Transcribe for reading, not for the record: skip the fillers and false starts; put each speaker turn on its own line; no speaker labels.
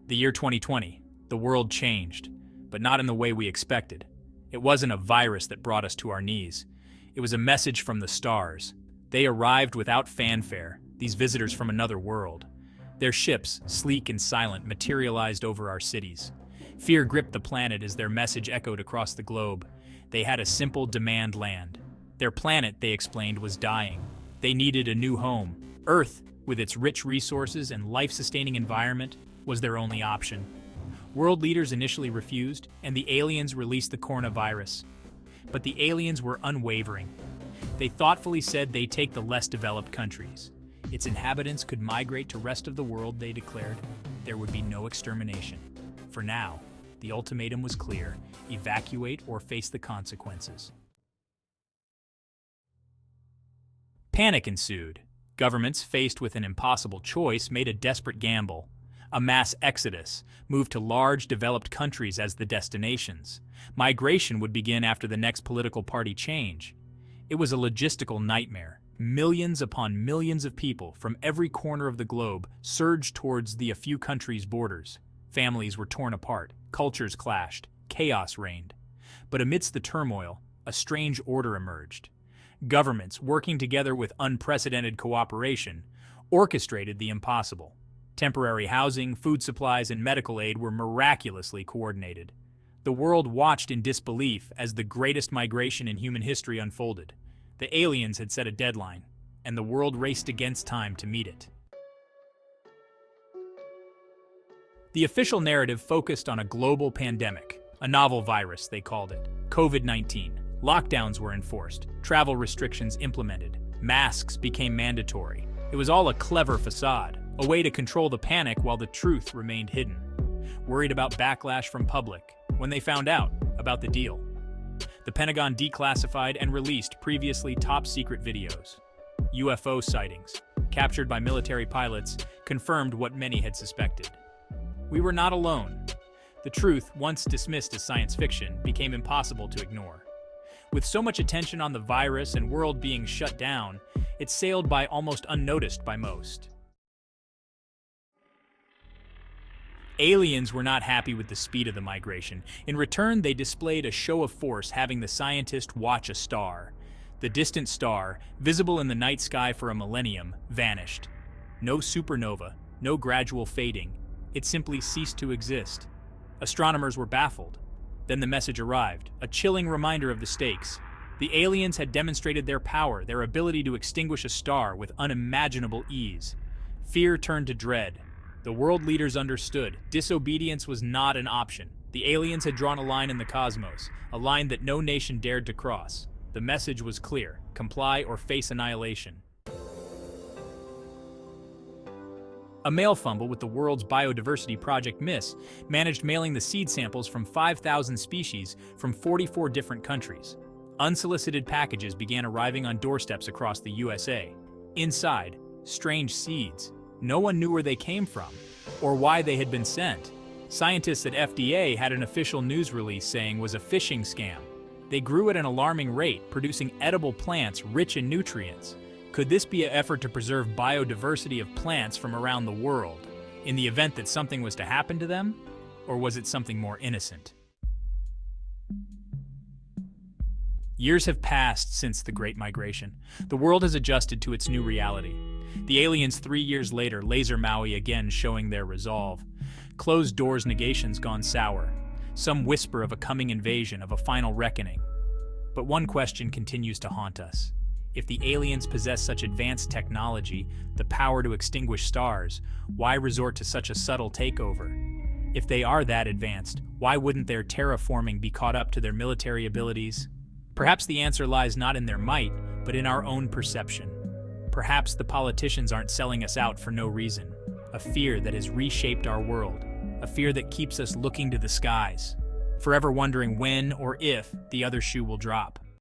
The year 2020, the world changed, but not in the way we expected. It wasn't a virus that brought us to our knees. It was a message from the stars. They arrived without fanfare, these visitors from another world. Their ships, sleek and silent, materialized over our cities. Fear gripped the planet as their message echoed across the globe. They had a simple demand land. Their planet, they explained, was dying. They needed a new home. Earth, with its rich resources and life-sustaining environment, was their only option. World leaders initially refused, and the aliens released the coronavirus. But the aliens were unwavering. They thoughtfully said they'd take the less developed countries. Its inhabitants could migrate to the rest of the world, they declared. There would be no extermination. For now, the ultimatum was clear: evacuate or face the consequences. Panic ensued. Governments, faced with an impossible choice, made a desperate gamble. A mass exodus moved to large, developed countries as the destinations. Migration would begin after the next political party change. It was a logistical nightmare. Millions upon millions of people from every corner of the globe surged towards a few countries' borders. Families were torn apart, cultures clashed, chaos reigned. But amidst the turmoil, a strange order emerged. Governments, working together with unprecedented cooperation, orchestrated the impossible. Temporary housing, food supplies, and medical aid were miraculously coordinated. The world watched in disbelief as the greatest migration in human history unfolded. The aliens had set a deadline, and the world raced against time to meet it. The official narrative focused on a global pandemic, a novel virus, they called it, COVID-19. Lockdowns were enforced, travel restrictions implemented, masks became mandatory. It was all a clever facade, a way to control the panic while the truth remained hidden. Worried about backlash from public when they found out about the deal. The Pentagon declassified and released previously top-secret videos. UFO sightings, captured by military pilots, confirmed what many had suspected. We were not alone. The truth, once dismissed as science fiction, became impossible to ignore. With so much attention on the virus and world being shut down, it sailed by almost unnoticed by most. Aliens were not happy with the speed of the migration. In return, they displayed a show of force, having the scientist watch a star. The distant star, visible in the night sky for a millennium, vanished. No supernova, no gradual fading. It simply ceased to exist. Astronomers were baffled. Then the message arrived, a chilling reminder of the stakes. The aliens had demonstrated their power, their ability to extinguish a star with unimaginable ease. Fear turned to dread. The world leaders understood. Disobedience was not an option. The aliens had drawn a line in the cosmos, a line that no nation dared to cross. The message was clear: comply or face annihilation. A mail fumble with the world's biodiversity project MISS managed mailing the seed samples from 5,000 species from 44 different countries. Unsolicited packages began arriving on doorsteps across the USA. Inside, strange seeds. No one knew where they came from or why they had been sent. Scientists at FDA had an official news release saying it was a phishing scam. They grew at an alarming rate, producing edible plants rich in nutrients. Could this be an effort to preserve biodiversity of plants from around the world, in the event that something was to happen to them? Or was it something more innocent? Years have passed since the Great Migration. The world has adjusted to its new reality. The aliens 3 years later, laser Maui again showing their resolve. Closed doors negations gone sour. Some whisper of a coming invasion, of a final reckoning. But one question continues to haunt us. If the aliens possess such advanced technology, the power to extinguish stars, why resort to such a subtle takeover? If they are that advanced, why wouldn't their terraforming be caught up to their military abilities? Perhaps the answer lies not in their might, but in our own perception. Perhaps the politicians aren't selling us out for no reason. A fear that has reshaped our world. A fear that keeps us looking to the skies, forever wondering when or if the other shoe will drop.